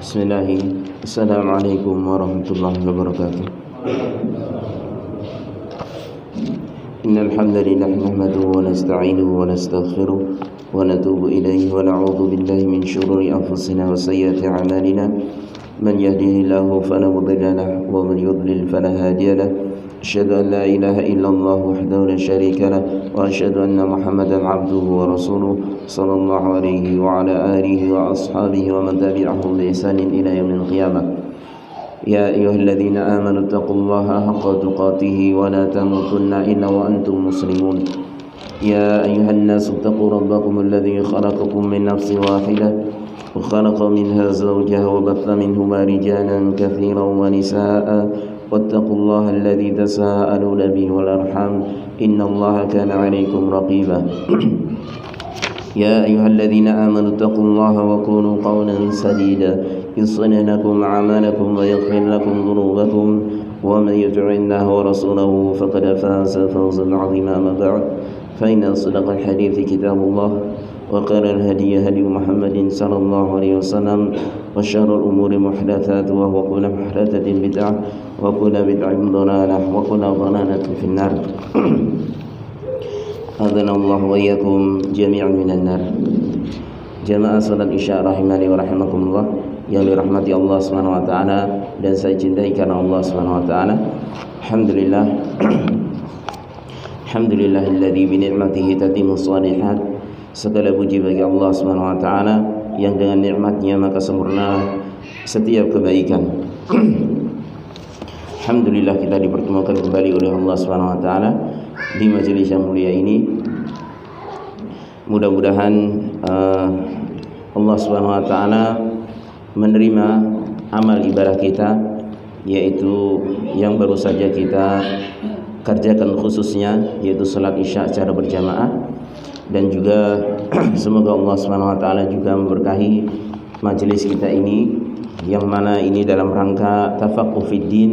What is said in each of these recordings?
Bismillahirrahmanirrahim. Assalamualaikum warahmatullahi wabarakatuh. Innal hamdalillah nahmaduhu wa nasta'inuhu wa nastaghfiruh wa natubu ilayhi wa na'udzu billahi min shururi anfusina wa sayyiati a'malina. Man yahdihillahu fala mudilla lahu wa man yudlil fala hadiya lahu. Asyhadu an la ilaha illallah wahdahu la syarika lahu wa asyhadu anna Muhammadan 'abduhu wa rasuluh sallallahu alaihi wa ala alihi wa ashabihi wa man tabi'ahum bi ihsanin ila yaumil qiyamah. Ya ayyuhalladzina amanu taqullaha haqqa tuqatih wa la tamutunna illa wa antum muslimun. Ya ayyuhan nasu taqu rabbakum alladzi khalaqakum min nafsin wahidah wa khalaqa minha zawjaha wa batha minhuma rijalan katsiran wa nisaa'a wattaqullaha alladzi tasaaluna bihi wal arham innallaha kana 'alaykum raqiba. يا أيها الذين آمنوا اتقوا الله وقولوا قولا سديدا يصلح لكم أعمالكم ويغفر لكم ذنوبكم ومن يطع الله ورسوله فقد فاز فوزا عظيما. أما بعد فإن أصدق الحديث كتاب الله وخير الهدي هدي محمد صلى الله عليه وسلم وشر الأمور محدثاتها وكل محدثة بدعة وكل بدعة ضلالة وكل ضلالة في النار. Adana Allah wa iyyakum jami'an minan nar. Jamaah salat Isya rahimani wa rahimakumullah yang dirahmati Allah Subhanahu wa taala dan saya cintai karena Allah Subhanahu wa taala. Alhamdulillah. Alhamdulillahilladzi bi ni'matihi tatimmu shalihat. Segala puji bagi Allah Subhanahu wa taala yang dengan nikmatnya maka sempurna setiap kebaikan. Alhamdulillah kita dipertemukan kembali oleh Allah Subhanahu wa taala di majelis yang mulia ini. Mudah-mudahan Allah Subhanahu wa taala menerima amal ibadah kita, yaitu yang baru saja kita kerjakan khususnya, yaitu salat Isya secara berjamaah, dan juga semoga Allah Subhanahu wa taala juga memberkahi majelis kita ini, yang mana ini dalam rangka tafaqquh fid din,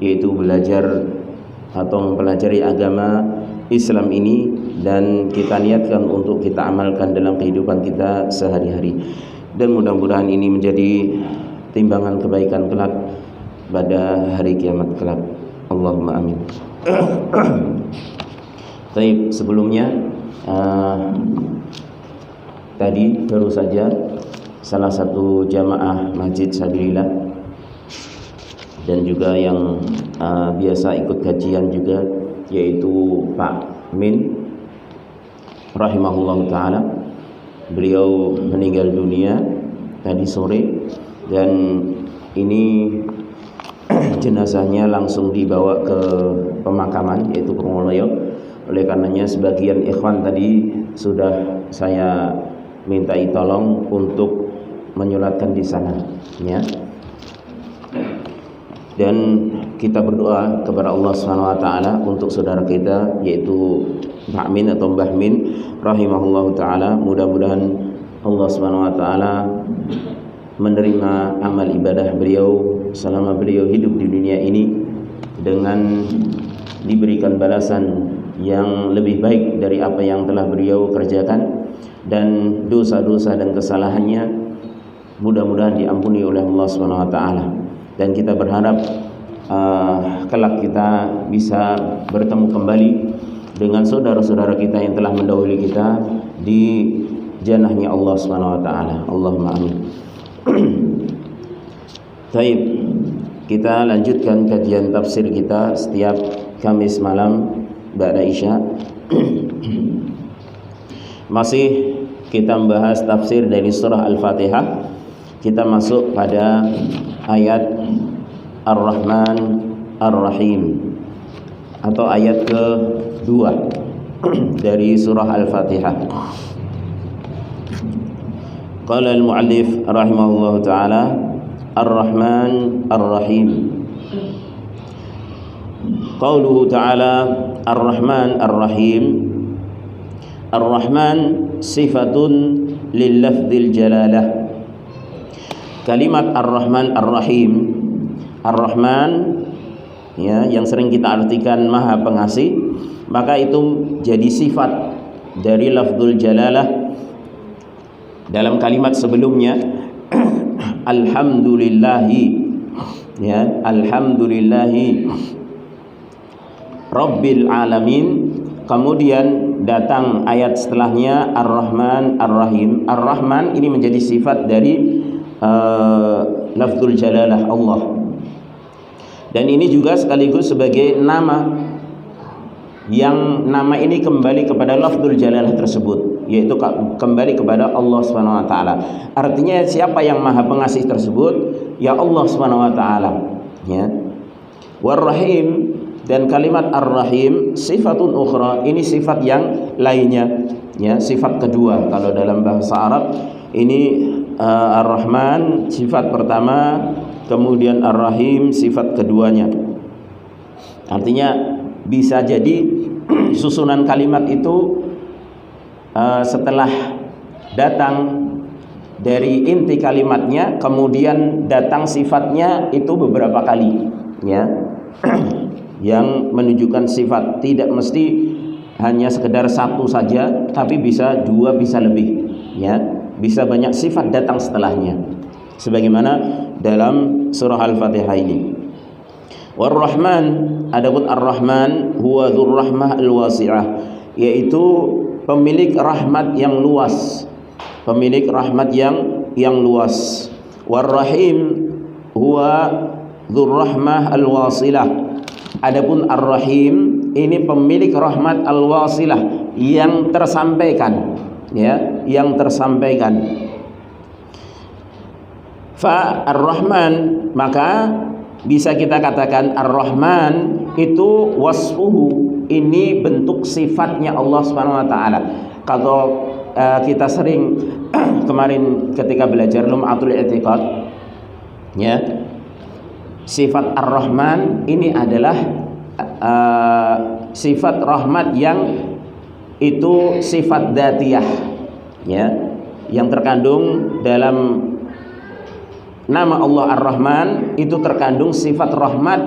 yaitu belajar atau mempelajari agama Islam ini, dan kita niatkan untuk kita amalkan dalam kehidupan kita sehari-hari, dan mudah-mudahan ini menjadi timbangan kebaikan kelak pada hari kiamat kelak. Allahumma amin. Baik, sebelumnya tadi baru saja salah satu jamaah Masjid Sabilillah dan juga yang biasa ikut kajian juga, yaitu Pak Min rahimahullah ta'ala. Beliau meninggal dunia tadi sore, dan ini jenazahnya langsung dibawa ke pemakaman, yaitu Purwoloyo. Oleh karenanya sebagian ikhwan tadi sudah saya mintai tolong untuk menyolatkan di sana, ya. Dan kita berdoa kepada Allah Subhanahu wa taala untuk saudara kita, yaitu Pak Min atau Mbah Min rahimahullahu taala. Mudah-mudahan Allah Subhanahu wa taala menerima amal ibadah beliau selama beliau hidup di dunia ini, dengan diberikan balasan yang lebih baik dari apa yang telah beliau kerjakan, dan dosa-dosa dan kesalahannya mudah-mudahan diampuni oleh Allah Subhanahu wa taala. Dan kita berharap kelak kita bisa bertemu kembali dengan saudara-saudara kita yang telah mendahului kita di jannahnya Allah Subhanahu wa taala. Allahumma amin. Baik, kita lanjutkan kajian tafsir kita setiap Kamis malam ba'da Isya. Masih kita membahas tafsir dari surah Al-Fatihah. Kita masuk pada ayat Ar-Rahman Ar-Rahim. atau ayat kedua dari surah Al-Fatihah. Qala al-muallif rahimahullahu taala Ar-Rahman Ar-Rahim. Qauluhu ta'ala Ar-Rahman Ar-Rahim. Ar-Rahman sifatun lil lafdzil jalalah. Kalimat Ar-Rahman Ar-Rahim, Ar-Rahman ya, yang sering kita artikan Maha Pengasih, maka itu jadi sifat dari lafdzul jalalah. Dalam kalimat sebelumnya alhamdulillahi ya, alhamdulillahi rabbil alamin. Kemudian datang ayat setelahnya Ar-Rahman Ar-Rahim. Ar-Rahman ini menjadi sifat dari lafdzul jalalah Allah. Dan ini juga sekaligus sebagai nama, yang nama ini kembali kepada lafdzul jalalah tersebut, yaitu kembali kepada Allah Subhanahu wa taala. Artinya siapa yang Maha Pengasih tersebut? Ya Allah Subhanahu wa taala, ya. War-Rahim, dan kalimat Ar-Rahim sifatun ukhra, ini sifat yang lainnya, ya, sifat kedua. Kalau dalam bahasa Arab ini Ar-Rahman sifat pertama, kemudian Ar-Rahim sifat keduanya. Artinya bisa jadi susunan kalimat itu setelah datang dari inti kalimatnya, kemudian datang sifatnya itu beberapa kali, ya, yang menunjukkan sifat. Tidak mesti hanya sekedar satu saja, tapi bisa dua, bisa lebih, ya, bisa banyak sifat datang setelahnya, sebagaimana dalam surah Al-Fatihah ini. War-Rahman, adapun Ar-Rahman huwa dzur-rahmah al-wasi'ah, yaitu pemilik rahmat yang luas, pemilik rahmat yang luas. War-Rahim huwa dzur-rahmah al-wasilah. Adapun Ar-Rahim ini pemilik rahmat al-wasilah, yang tersampaikan, ya, yang tersampaikan. Fa Ar-Rahman, maka bisa kita katakan Ar-Rahman itu wasfuhu, ini bentuk sifatnya Allah Subhanahu wa taala. Kalau kita sering kemarin ketika belajar Lum'atul I'tiqad, ya, sifat Ar-Rahman ini adalah sifat rahmat yang itu sifat dzatiyah, ya, yang terkandung dalam nama Allah Ar-Rahman. Itu terkandung sifat rahmat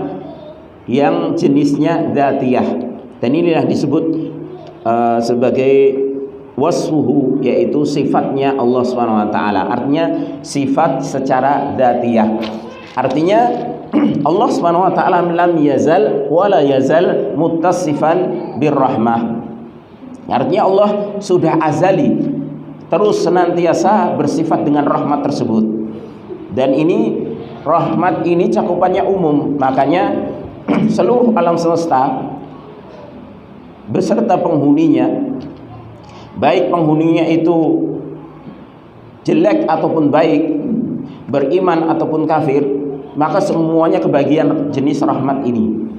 yang jenisnya dzatiyah, dan inilah disebut sebagai wasfuhu, yaitu sifatnya Allah Subhanahu wa taala. Artinya sifat secara dzatiyah. Artinya Allah Subhanahu wa taala lam yazal wa la yazal muttasifan birrahmah. Artinya Allah sudah azali, terus senantiasa bersifat dengan rahmat tersebut. Dan ini rahmat ini cakupannya umum, makanya seluruh alam semesta beserta penghuninya, baik penghuninya itu jelek ataupun baik, beriman ataupun kafir, maka semuanya kebagian jenis rahmat ini,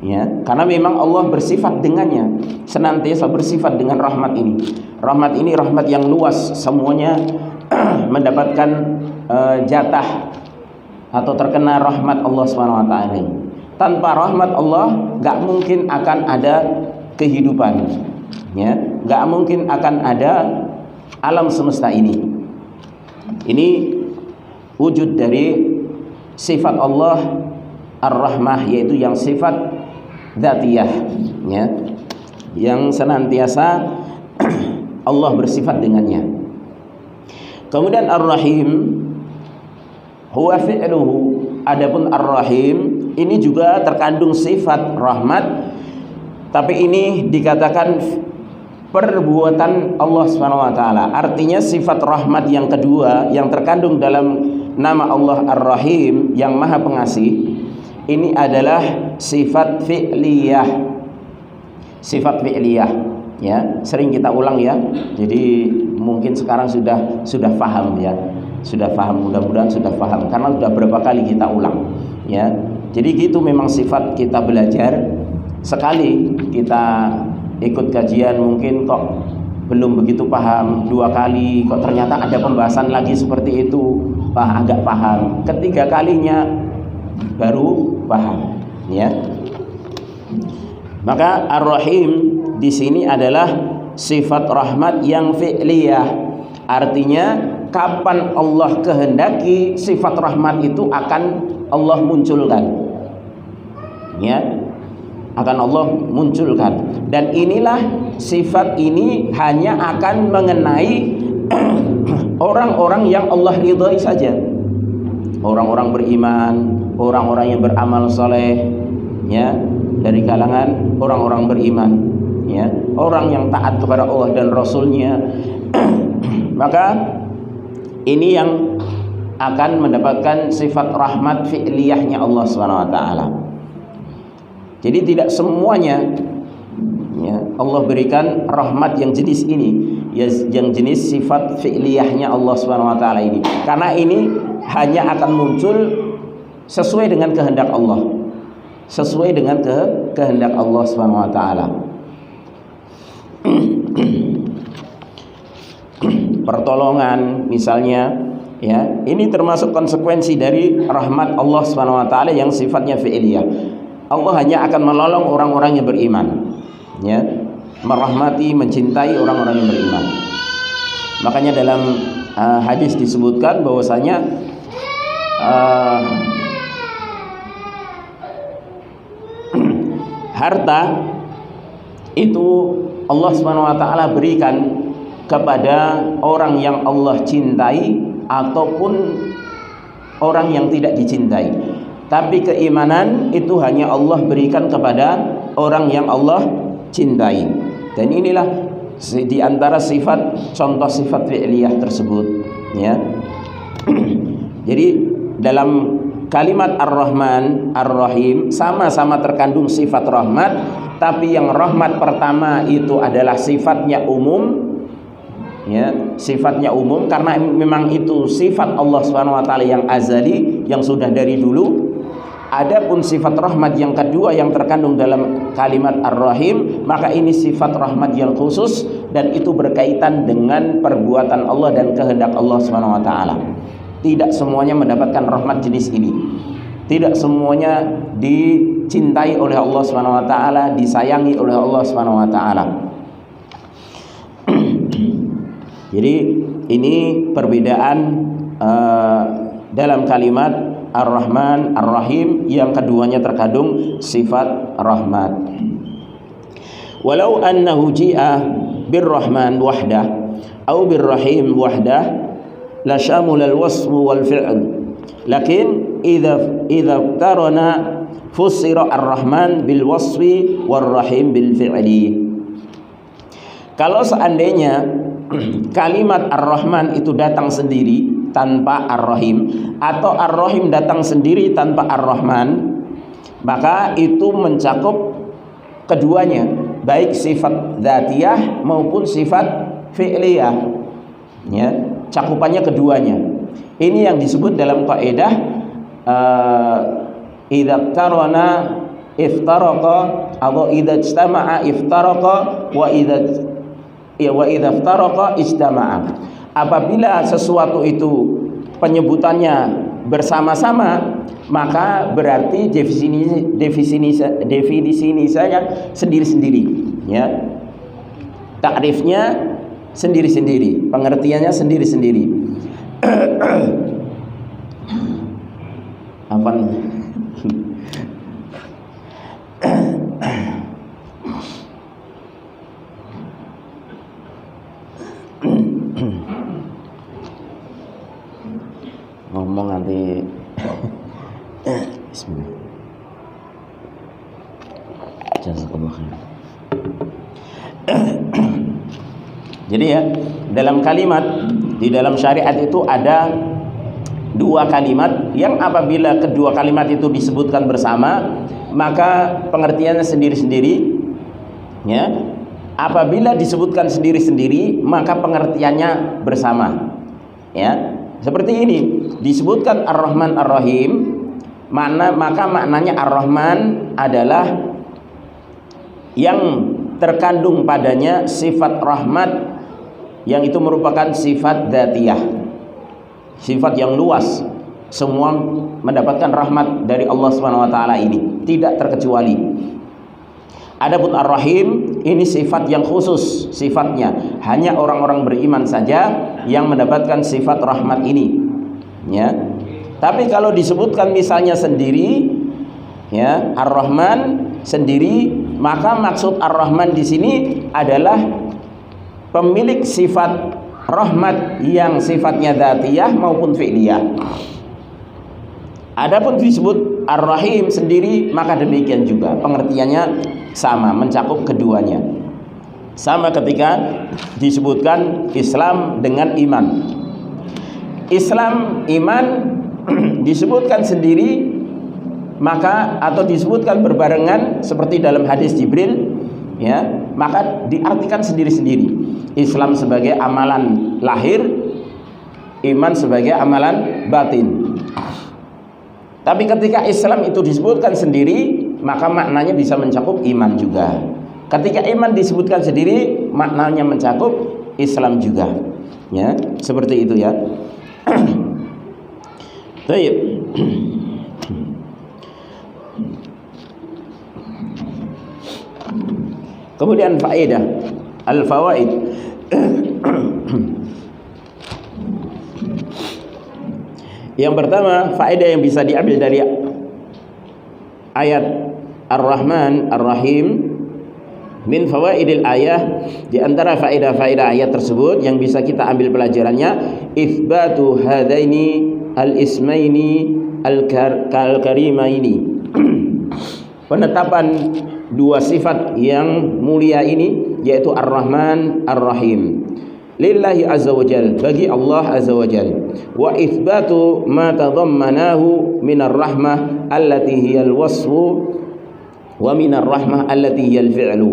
ya, karena memang Allah bersifat dengannya, senantiasa bersifat dengan rahmat ini. Rahmat ini rahmat yang luas, semuanya mendapatkan jatah atau terkena rahmat Allah Subhanahu wa taala. Tanpa rahmat Allah gak mungkin akan ada kehidupan, ya, gak mungkin akan ada alam semesta ini. Ini wujud dari sifat Allah Ar-Rahmah, yaitu yang sifat dzatiyah, ya, yang senantiasa Allah bersifat dengannya. Kemudian Ar-Rahim huwa fi'luhu, adapun Ar-Rahim ini juga terkandung sifat rahmat, tapi ini dikatakan perbuatan Allah Subhanahu wa taala. Artinya sifat rahmat yang kedua yang terkandung dalam nama Allah Ar-Rahim yang Maha Pengasih, ini adalah sifat fi'liyah. Sifat fi'liyah, ya, sering kita ulang, ya. Jadi mungkin sekarang sudah paham, ya. Sudah paham, mudah-mudahan sudah paham, karena sudah berapa kali kita ulang, ya. Jadi gitu memang sifat kita belajar sekali kita ikut kajian mungkin kok belum begitu paham, 2 kali kok ternyata ada pembahasan lagi seperti itu, agak paham, ketiga kalinya baru paham, ya. Maka Ar-Rahim di sini adalah sifat rahmat yang fi'liyah, artinya kapan Allah kehendaki sifat rahmat itu akan Allah munculkan, ya, akan Allah munculkan. Dan inilah sifat ini hanya akan mengenai orang-orang yang Allah ridhai saja, orang-orang beriman, orang-orang yang beramal soleh, ya, dari kalangan orang-orang beriman, ya, orang yang taat kepada Allah dan Rasulnya. Maka ini yang akan mendapatkan sifat rahmat fi'liyahnya Allah SWT. Jadi tidak semuanya, ya, Allah berikan rahmat yang jenis ini, ya, yang jenis sifat fi'liyahnya Allah SWT ini, karena ini hanya akan muncul sesuai dengan kehendak Allah, sesuai dengan kehendak Allah SWT. Pertolongan misalnya, ya, ini termasuk konsekuensi dari rahmat Allah SWT yang sifatnya fi'liyah. Allah hanya akan menolong orang-orang yang beriman, ya, merahmati, mencintai orang-orang yang beriman. Makanya dalam hadis disebutkan bahwasanya harta itu Allah SWT berikan kepada orang yang Allah cintai ataupun orang yang tidak dicintai. Tapi keimanan itu hanya Allah berikan kepada orang yang Allah cintai. Dan inilah di antara sifat, contoh sifat fi'liyah tersebut, ya. Jadi dalam kalimat Ar-Rahman, Ar-Rahim sama-sama terkandung sifat rahmat, tapi yang rahmat pertama itu adalah sifatnya umum, ya, sifatnya umum karena memang itu sifat Allah SWT yang azali, yang sudah dari dulu. Adapun sifat rahmat yang kedua yang terkandung dalam kalimat Ar-Rahim, maka ini sifat rahmat yang khusus dan itu berkaitan dengan perbuatan Allah dan kehendak Allah SWT. Tidak semuanya mendapatkan rahmat jenis ini. Tidak semuanya dicintai oleh Allah SWT, disayangi oleh Allah SWT. Jadi ini perbedaan dalam kalimat Ar-Rahman, Ar-Rahim, yang keduanya terkandung sifat rahmat. Walau annahu ji'a bir-Rahman wahdah atau bir-Rahim wahdah la shamula al-wasf wal fi'l. Lakin idza tarana fusira Ar-Rahman bil wasfi war-Rahim bil fi'li. Kalau seandainya kalimat Ar-Rahman itu datang sendiri tanpa Ar-Rahim, atau Ar-Rahim datang sendiri tanpa Ar-Rahman, maka itu mencakup keduanya, baik sifat dzatiyah maupun sifat fi'liyah, ya, cakupannya keduanya. Ini yang disebut dalam kaidah idza tarana iftaraqa atau idza ijtama'a iftaraqa wa idza iftaraqa ijtama'a. Apabila sesuatu itu penyebutannya bersama-sama, maka berarti definisinya sendiri-sendiri, ya. Takrifnya sendiri-sendiri, pengertiannya sendiri-sendiri. Apa? Ngomong nanti. Bismillah. Jazakallah khair. Jadi ya, dalam kalimat, di dalam syariat itu ada dua kalimat yang apabila kedua kalimat itu disebutkan bersama, maka pengertiannya sendiri-sendiri, ya. Apabila disebutkan sendiri-sendiri, maka pengertiannya bersama, ya. Seperti ini, disebutkan Ar-Rahman Ar-Rahim, maka maknanya Ar-Rahman adalah yang terkandung padanya sifat rahmat yang itu merupakan sifat dzatiyah, sifat yang luas, semua mendapatkan rahmat dari Allah Subhanahu wa taala ini, tidak terkecuali. Adapun Ar-Rahim ini sifat yang khusus, sifatnya hanya orang-orang beriman saja yang mendapatkan sifat rahmat ini, ya. Tapi kalau disebutkan misalnya sendiri, ya, Ar-Rahman sendiri, maka maksud Ar-Rahman di sini adalah pemilik sifat rahmat yang sifatnya dzatiyah maupun fi'liyah. Adapun disebut Ar-Rahim sendiri, maka demikian juga pengertiannya sama, mencakup keduanya. Sama ketika disebutkan Islam dengan iman. Islam, iman disebutkan sendiri, maka atau disebutkan berbarengan seperti dalam hadis Jibril, ya, maka diartikan sendiri-sendiri. Islam sebagai amalan lahir, iman sebagai amalan batin. Tapi ketika Islam itu disebutkan sendiri, maka maknanya bisa mencakup iman juga. Ketika iman disebutkan sendiri, maknanya mencakup Islam juga. Ya, seperti itu ya. Baik. Kemudian faedah, al-fawaid. Yang pertama, faedah yang bisa diambil dari ayat Ar-Rahman Ar-Rahim, min fawaidil ayah, di antara faedah-faedah ayat tersebut yang bisa kita ambil pelajarannya, itsbatu hadaini al-ismaini al-karimaini, penetapan dua sifat yang mulia ini, yaitu Ar-Rahman Ar-Rahim, lillahi azza wa jal, bagi Allah azza wa jal, wa itsbatu ma tadammanahu minar rahmah allati hiyal wasfu wa minar rahmah allati hiyal fi'lu,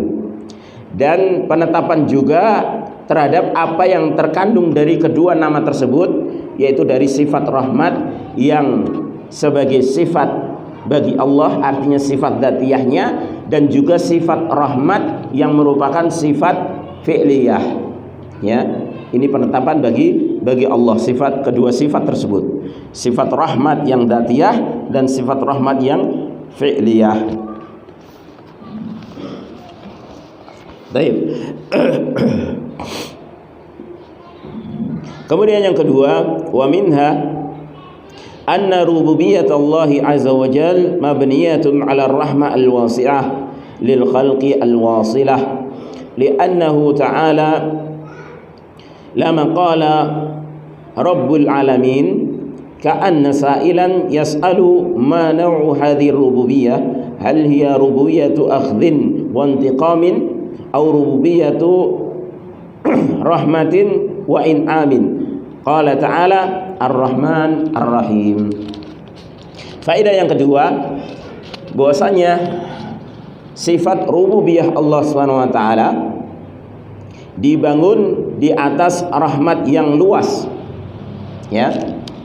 dan penetapan juga terhadap apa yang terkandung dari kedua nama tersebut, yaitu dari sifat rahmat yang sebagai sifat bagi Allah, artinya sifat dzatiyahnya, dan juga sifat rahmat yang merupakan sifat fi'liyah. Ya, ini penetapan bagi Allah, sifat, kedua sifat tersebut, sifat rahmat yang dzatiyah dan sifat rahmat yang fi'liyah. Baik. Kemudian yang kedua, wa minha anna rububiyyatallahi azza wa jal mabniyatun 'ala ar-rahmah al-wasi'ah lil khalqi al-wasilah, li'annahu ta'ala lama qala rabbul alamin ka'anna sa'ilan yas'alu ma naw'u hadhihi ar-rububiyyah, hal hiya rububiyyatu akhdhin wa intiqamin aw rububiyyatu rahmatin wa in'amin. Qala ta'ala Ar-Rahman Ar-Rahim. Faedah yang kedua, bahwasanya sifat rububiyah Allah Subhanahu wa taala dibangun di atas rahmat yang luas. Ya,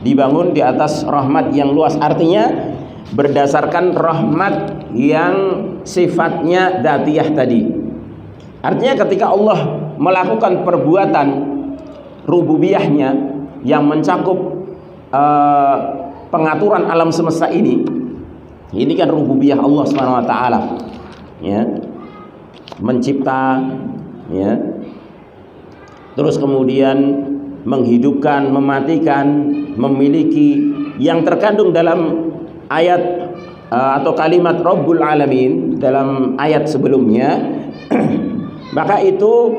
dibangun di atas rahmat yang luas, artinya berdasarkan rahmat yang sifatnya dzatiyah tadi. Artinya ketika Allah melakukan perbuatan rububiyahnya yang mencakup pengaturan alam semesta ini kan rububiyah Allah Subhanahu wa taala. Ya. Mencipta, ya. Terus kemudian menghidupkan, mematikan, memiliki, yang terkandung dalam ayat atau kalimat Rabbul Alamin dalam ayat sebelumnya. Maka itu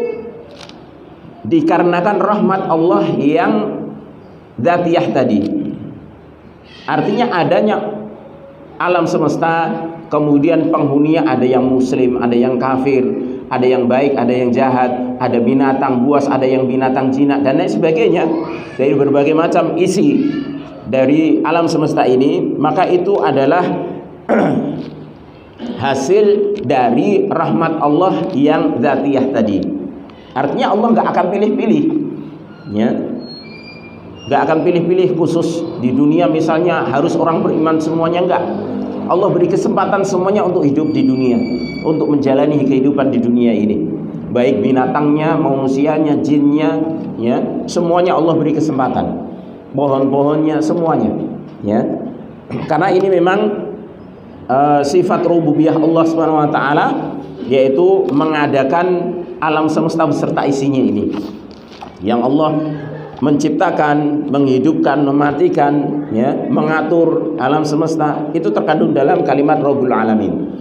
dikarenakan rahmat Allah yang dzatiyah tadi. Artinya adanya alam semesta, kemudian penghuninya ada yang muslim, ada yang kafir, ada yang baik, ada yang jahat, ada binatang buas, ada yang binatang jinak, dan lain sebagainya, dari berbagai macam isi dari alam semesta ini. Maka itu adalah hasil dari rahmat Allah yang dzatiyah tadi. Artinya Allah nggak akan pilih-pilih, ya, nggak akan pilih-pilih khusus di dunia misalnya harus orang beriman semuanya, enggak. Allah beri kesempatan semuanya untuk hidup di dunia, untuk menjalani kehidupan di dunia ini. Baik binatangnya, manusianya, jinnya, ya, semuanya Allah beri kesempatan. Pohon-pohonnya, semuanya, ya. Karena ini memang sifat rububiyah Allah Subhanahu wa taala, yaitu mengadakan alam semesta beserta isinya ini. Yang Allah menciptakan, menghidupkan, mematikan, ya, mengatur alam semesta, itu terkandung dalam kalimat Rabbul Alamin.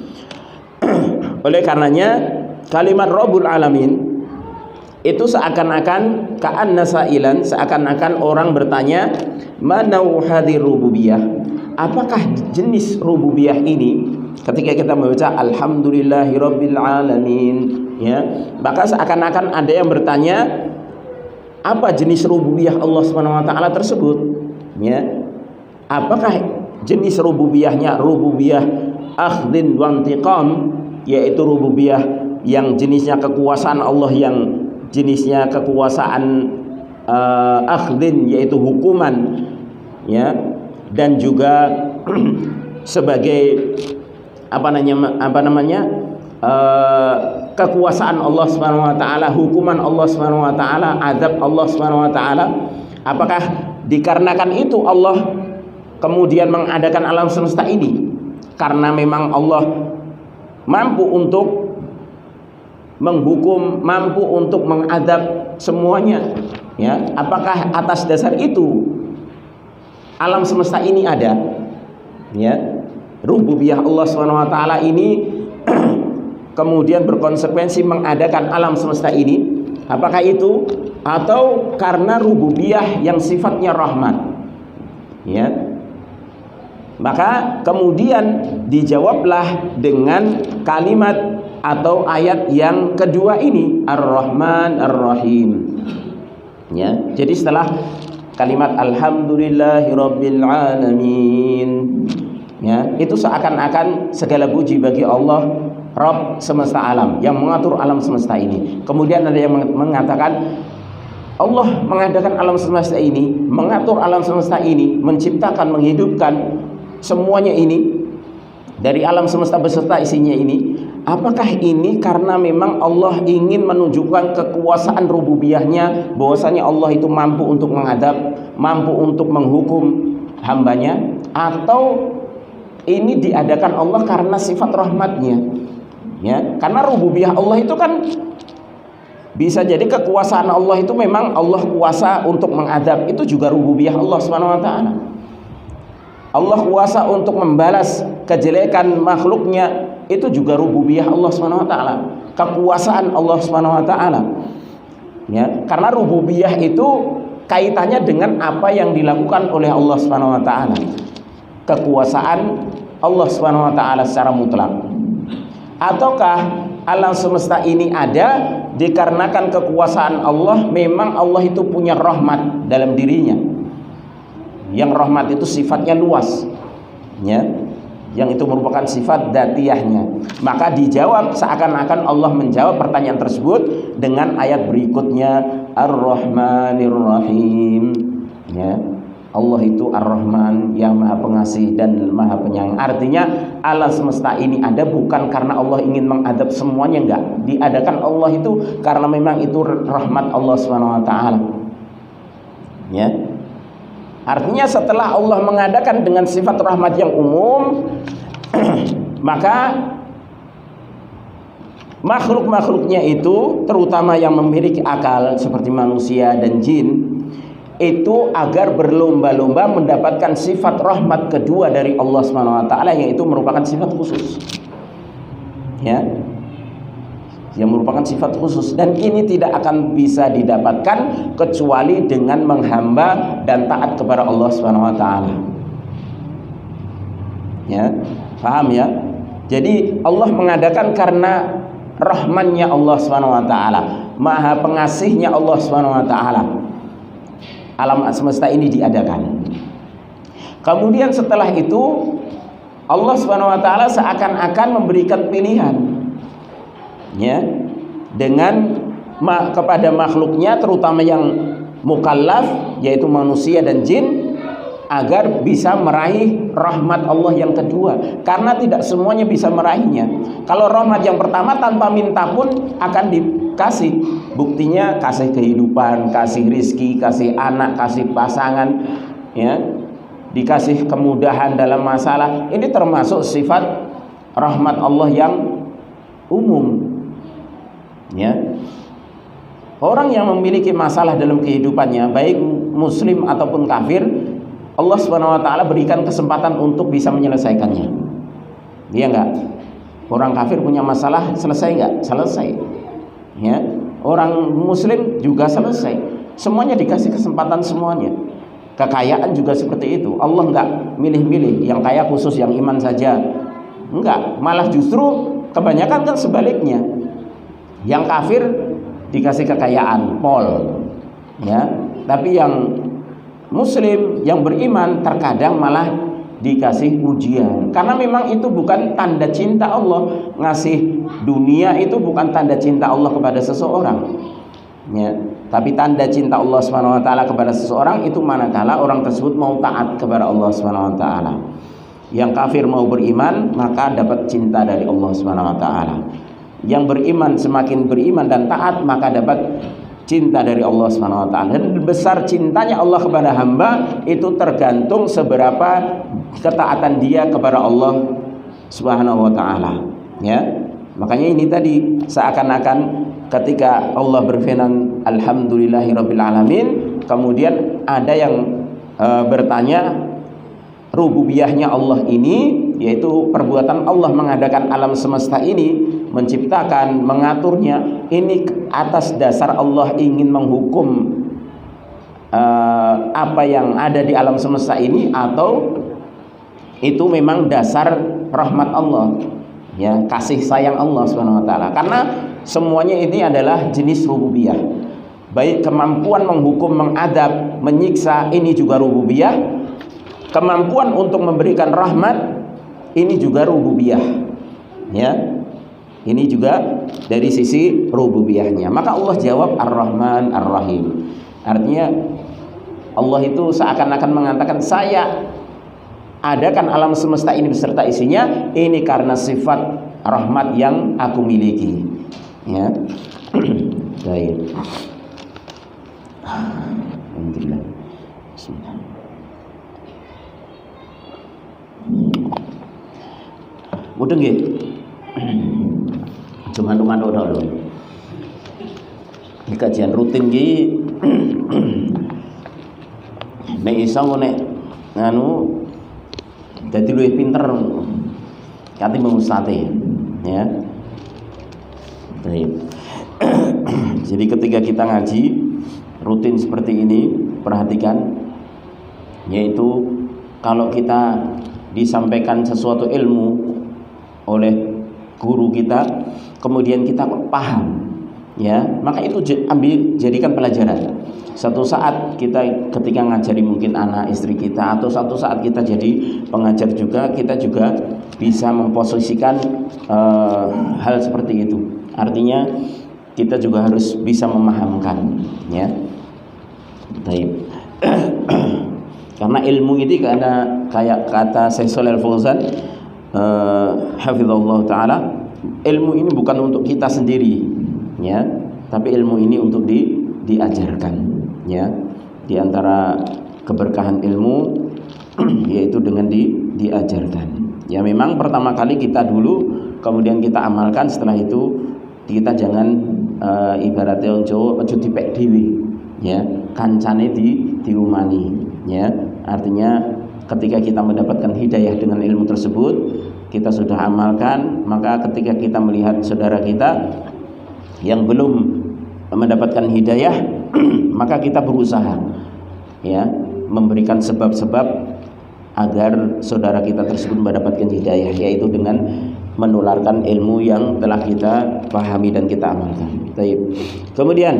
Oleh karenanya kalimat Rabbul Alamin itu seakan-akan ka'anna sa'ilan, seakan-akan orang bertanya, mana hadhir rububiyah? Apakah jenis rububiyah ini? Ketika kita membaca alhamdulillahirabbil alamin, ya, maka seakan-akan ada yang bertanya, apa jenis rububiyah Allah Subhanahu wa taala tersebut? Ya. Apakah jenis rububiyahnya rububiyah akhdin wa intiqam, yaitu rububiyah yang jenisnya kekuasaan Allah, yang jenisnya kekuasaan akhdin, yaitu hukuman, ya, dan juga sebagai kekuasaan Allah Subhanahu wa taala, hukuman Allah Subhanahu wa taala, azab Allah Subhanahu wa taala. Apakah dikarenakan itu Allah kemudian mengadakan alam semesta ini karena memang Allah mampu untuk menghukum, mampu untuk mengadab semuanya, ya? Apakah atas dasar itu alam semesta ini ada, ya? Rububiyah Allah Subhanahu wa taala ini kemudian berkonsekuensi mengadakan alam semesta ini, apakah itu, atau karena rububiyah yang sifatnya rahmat, ya? Maka kemudian dijawablah dengan kalimat atau ayat yang kedua ini, Ar-Rahman Ar-Rahim, ya. Jadi setelah kalimat alhamdulillahirabbil alamin, ya, itu seakan-akan segala puji bagi Allah Rabb semesta alam, yang mengatur alam semesta ini. Kemudian ada yang mengatakan Allah mengadakan alam semesta ini, mengatur alam semesta ini, menciptakan, menghidupkan semuanya ini dari alam semesta beserta isinya ini. Apakah ini karena memang Allah ingin menunjukkan kekuasaan rububiyahnya, bahwasanya Allah itu mampu untuk mengadab, mampu untuk menghukum hambanya, atau ini diadakan Allah karena sifat rahmatnya? Ya, karena rububiyah Allah itu kan bisa jadi kekuasaan Allah itu memang Allah kuasa untuk mengadab, itu juga rububiyah Allah Subhanahu wa taala. Allah kuasa untuk membalas kejelekan makhluknya, itu juga rububiyah Allah Subhanahu wa taala, kekuasaan Allah Subhanahu wa taala. Ya, karena rububiyah itu kaitannya dengan apa yang dilakukan oleh Allah Subhanahu wa taala. Kekuasaan Allah Subhanahu wa taala secara mutlak. Ataukah alam semesta ini ada dikarenakan kekuasaan Allah, memang Allah itu punya rahmat dalam dirinya, yang rahmat itu sifatnya luas, ya, yang itu merupakan sifat dzatiyahnya. Maka dijawab, seakan-akan Allah menjawab pertanyaan tersebut dengan ayat berikutnya, Ar-Rahmanir Rahim, ya. Allah itu Ar-Rahman, yang maha pengasih dan maha penyayang. Artinya alam semesta ini ada bukan karena Allah ingin mengadab semuanya, enggak. Diadakan Allah itu karena memang itu rahmat Allah Subhanahu wa taala, ya. Artinya setelah Allah mengadakan dengan sifat rahmat yang umum, maka makhluk-makhluknya itu, terutama yang memiliki akal seperti manusia dan jin, itu agar berlomba-lomba mendapatkan sifat rahmat kedua dari Allah Subhanahu wa taala, yang itu merupakan sifat khusus, ya, yang merupakan sifat khusus, dan ini tidak akan bisa didapatkan kecuali dengan menghamba dan taat kepada Allah Subhanahu wa taala, ya. Paham ya? Jadi Allah mengadakan karena rahmannya Allah Subhanahu wa taala, maha pengasihnya Allah Subhanahu wa taala, alam semesta ini diadakan. Kemudian setelah itu Allah Subhanahu wa taala seakan-akan memberikan pilihan, ya, dengan kepada makhluknya, terutama yang mukallaf, yaitu manusia dan jin, agar bisa meraih rahmat Allah yang kedua, karena tidak semuanya bisa meraihnya. Kalau rahmat yang pertama tanpa minta pun akan dikasih. Buktinya kasih kehidupan, kasih rizki, kasih anak, kasih pasangan, ya, dikasih kemudahan dalam masalah. Ini termasuk sifat rahmat Allah yang umum, ya. Orang yang memiliki masalah dalam kehidupannya, baik muslim ataupun kafir, Allah SWT berikan kesempatan untuk bisa menyelesaikannya. Iya enggak? Orang kafir punya masalah, selesai enggak? Selesai, ya. Orang muslim juga selesai. Semuanya dikasih kesempatan semuanya. Kekayaan juga seperti itu. Allah enggak milih-milih yang kaya khusus yang iman saja. Enggak, malah justru kebanyakan kan sebaliknya. Yang kafir dikasih kekayaan, pol, ya. Tapi yang muslim, yang beriman terkadang malah dikasih ujian. Karena memang itu bukan tanda cinta Allah. Ngasih dunia itu bukan tanda cinta Allah kepada seseorang, ya. Tapi tanda cinta Allah SWT kepada seseorang itu manakala orang tersebut mau taat kepada Allah SWT. Yang kafir mau beriman, maka dapat cinta dari Allah SWT. Yang beriman semakin beriman dan taat, maka dapat cinta dari Allah SWT. Dan besar cintanya Allah kepada hamba itu tergantung seberapa ketaatan dia kepada Allah Subhanahu wa taala, ya. Makanya ini tadi seakan-akan ketika Allah berfirman alhamdulillahirabbil alamin, kemudian ada yang bertanya rububiyahnya Allah ini, yaitu perbuatan Allah mengadakan alam semesta ini, menciptakan, mengaturnya, ini atas dasar Allah ingin menghukum apa yang ada di alam semesta ini, atau itu memang dasar rahmat Allah, ya, kasih sayang Allah SWT. Karena semuanya ini adalah jenis rububiyah. Baik kemampuan menghukum, mengadab, menyiksa, ini juga rububiyah. Kemampuan untuk memberikan rahmat, ini juga rububiyah, ya. Ini juga dari sisi rububiyahnya. Maka Allah jawab Ar-Rahman Ar-Rahim. Artinya Allah itu seakan-akan mengatakan, saya adakan alam semesta ini beserta isinya, ini karena sifat rahmat yang aku miliki, ya. Baik. Alhamdulillah. Bismillah. Mudeng nggih. Cuma mantuk dulu. Ini kajian rutin iki nek iso nek nganu dadi luwih pinter katimbang ustaze, ya. Baik. Jadi ketika kita ngaji rutin seperti ini, perhatikan, yaitu kalau kita disampaikan sesuatu ilmu oleh guru kita, kemudian kita paham, ya, maka itu jadikan pelajaran. Satu saat kita ketika ngajari mungkin anak istri kita, atau satu saat kita jadi pengajar juga, kita juga bisa memposisikan hal seperti itu. Artinya kita juga harus bisa memahamkan, ya. Baik. Karena ilmu ini karena kayak kata Syekh Shalih Al Fauzan hafizallahu taala, ilmu ini bukan untuk kita sendiri, ya, tapi ilmu ini untuk diajarkan, ya. Di antara keberkahan ilmu yaitu dengan diajarkan. Ya, memang pertama kali kita dulu, kemudian kita amalkan, setelah itu kita jangan ibaratnya wong Jawa aja dipek dhewe, ya, kancane diumani, ya. Artinya ketika kita mendapatkan hidayah dengan ilmu tersebut, kita sudah amalkan, maka ketika kita melihat saudara kita yang belum mendapatkan hidayah, maka kita berusaha, ya, memberikan sebab-sebab agar saudara kita tersebut mendapatkan hidayah, yaitu dengan menularkan ilmu yang telah kita pahami dan kita amalkan. Baik. Kemudian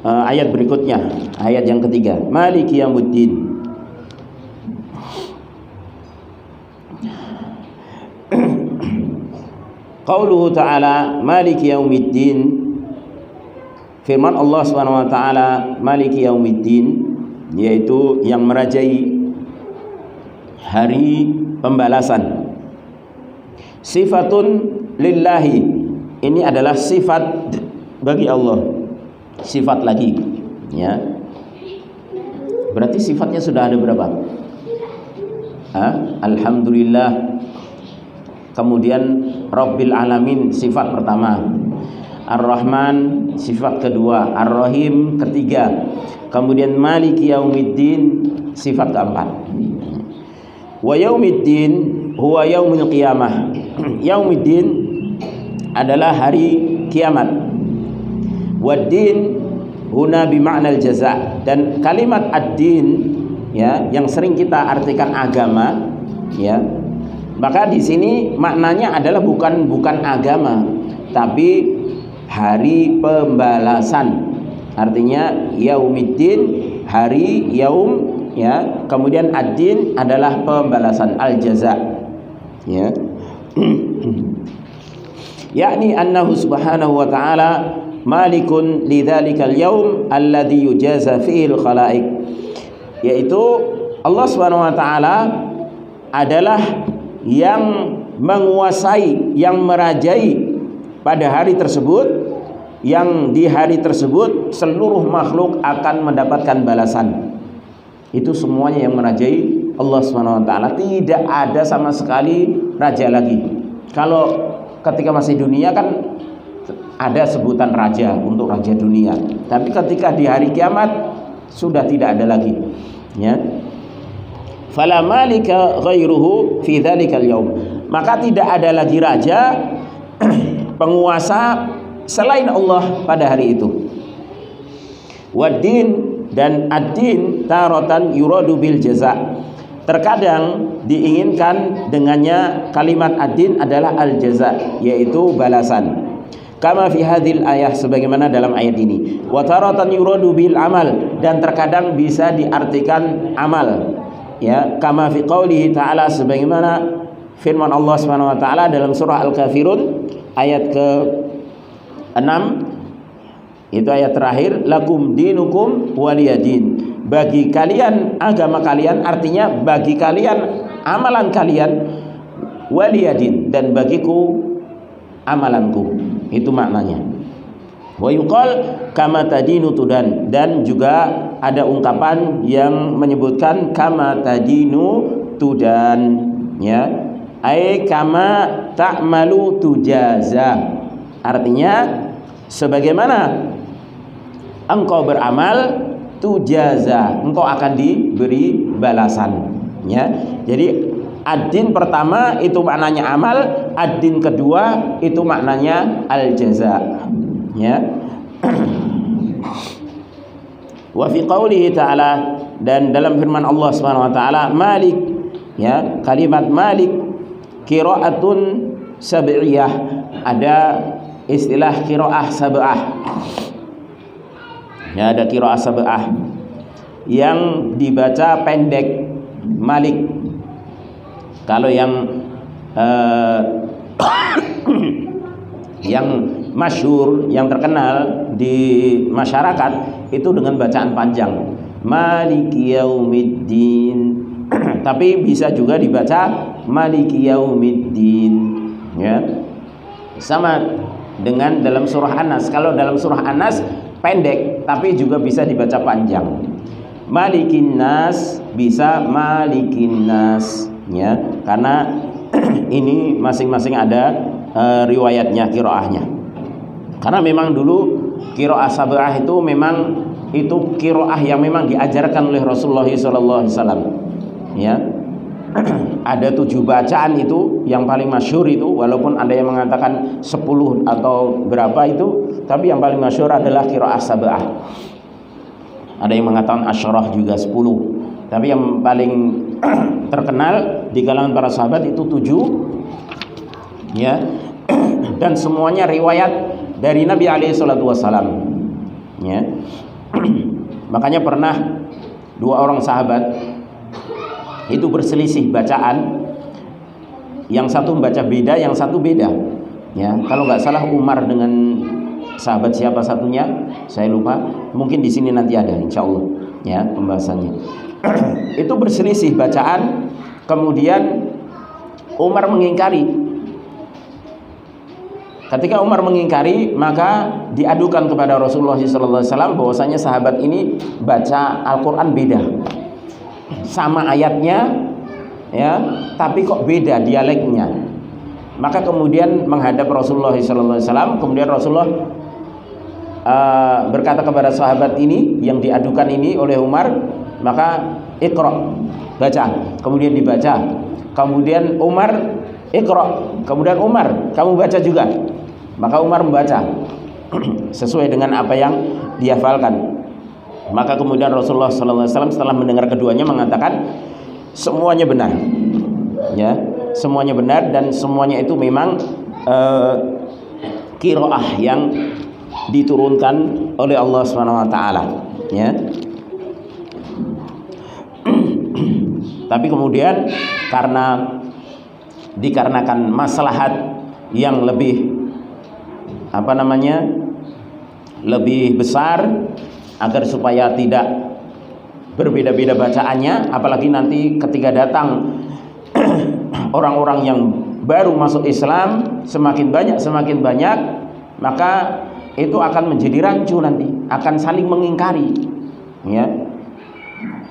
ayat berikutnya, ayat yang ketiga, Maliki Yaumiddin. Qauluhu ta'ala Maliki Yaumiddin, firman Allah Subhanahu wa taala Maliki Yaumiddin, yaitu yang merajai hari pembalasan. Sifatun lillahi, ini adalah sifat bagi Allah, sifat lagi, ya. Berarti sifatnya sudah ada berapa? Alhamdulillah. Kemudian Rabbil Alamin sifat pertama, Ar-Rahman sifat kedua, Ar-Rahim ketiga, kemudian Maliki Yaumiddin sifat keempat. Wa yaumiddin huwa yaumul qiyamah. Yaumiddin adalah hari kiamat. Wad-din huna bima'na al-jaza, dan kalimat ad-din, ya, yang sering kita artikan agama, ya, maka di sini maknanya adalah bukan agama, tapi hari pembalasan. Artinya yaumiddin, hari, yaum, ya, kemudian ad-din adalah pembalasan, al-jaza, ya. Yakni annahu subhanahu wa ta'ala malikun lidzalikal yaum alladzi yujaza fihi al-khalaiq, yaitu Allah Subhanahu wa taala adalah yang menguasai, yang merajai pada hari tersebut, yang di hari tersebut seluruh makhluk akan mendapatkan balasan. Itu semuanya yang merajai Allah Subhanahu wa taala, tidak ada sama sekali raja lagi. Kalau ketika masih dunia kan ada sebutan raja untuk raja dunia, tapi ketika di hari kiamat sudah tidak ada lagi, ya. Fala malika ghairuhu fi dzalikal yaum, maka tidak ada lagi raja penguasa selain Allah pada hari itu. Wad-din, dan ad-din taratan yuradu bil jaza, terkadang diinginkan dengannya kalimat ad-din adalah al-jaza, yaitu balasan. Kama fi hadhil ayah, sebagaimana dalam ayat ini. Wa taratan yuradu bil amal, dan terkadang bisa diartikan amal, ya. Kama fi qaulihi ta'ala, sebagaimana firman Allah Subhanahu wa taala dalam surah Al-Kafirun ayat ke-6, itu ayat terakhir, lakum dinukum waliyadin, bagi kalian agama kalian, artinya bagi kalian amalan kalian, waliyadin, dan bagiku amalanku, itu maknanya. Wa yuqal kama tadinu tudan, dan juga ada ungkapan yang menyebutkan kama tadinu tudan, ya, ai kama ta'malu tujaza, artinya sebagaimana engkau beramal, tujaza, engkau akan diberi balasan, ya. Jadi ad-din pertama itu maknanya amal, ad-din kedua itu maknanya al-jaza, ya. Wa fi qaulihi ta'ala, dan dalam firman Allah Subhanahu wa taala, Malik, ya, kalimat Malik qiraatun sab'iyah, ada istilah qiraah sab'ah, ya, ada qiraah sab'ah yang dibaca pendek, Malik. Kalau yang yang masyhur, yang terkenal di masyarakat itu dengan bacaan panjang, Maliki Yaumiddin. Tapi bisa juga dibaca Maliki Yaumiddin, ya. Sama dengan dalam surah An-Nas. Kalau dalam surah An-Nas pendek, tapi juga bisa dibaca panjang. Malikin Nas bisa Malikin Nas, ya, karena ini masing-masing ada riwayatnya, qiraahnya. Karena memang dulu qiraah sab'ah itu memang itu qiraah yang memang diajarkan oleh Rasulullah SAW, ya. Ada 7 bacaan itu yang paling masyhur itu, walaupun ada yang mengatakan 10 atau berapa itu, tapi yang paling masyhur adalah qiraah sab'ah. Ada yang mengatakan asyarah juga 10, tapi yang paling terkenal di kalangan para sahabat itu 7, ya. Dan semuanya riwayat dari Nabi SAW, ya. Makanya pernah 2 orang sahabat itu berselisih bacaan, yang satu membaca beda, yang satu beda, ya. Kalau nggak salah Umar dengan sahabat siapa satunya, saya lupa. Mungkin di sini nanti ada, insya Allah, ya, pembahasannya. Itu berselisih bacaan Kemudian Umar mengingkari. Ketika Umar mengingkari, maka diadukan kepada Rasulullah SAW bahwasanya sahabat ini baca Al-Quran beda, sama ayatnya, ya, tapi kok beda dialeknya. Maka kemudian menghadap Rasulullah SAW. Kemudian Rasulullah berkata kepada sahabat ini yang diadukan ini oleh Umar, maka Iqra, baca. Kemudian dibaca. Kemudian Umar, Iqra. Kemudian Umar, kamu baca juga. Maka Umar membaca sesuai dengan apa yang dihafalkan. Maka kemudian Rasulullah SAW setelah mendengar keduanya mengatakan semuanya benar, ya, semuanya benar, dan semuanya itu memang qiraah yang diturunkan oleh Allah SWT, ya. Tapi kemudian dikarenakan maslahat yang lebih lebih besar, agar supaya tidak berbeda-beda bacaannya, apalagi nanti ketika datang orang-orang yang baru masuk Islam semakin banyak, maka itu akan menjadi rancu, nanti akan saling mengingkari, ya.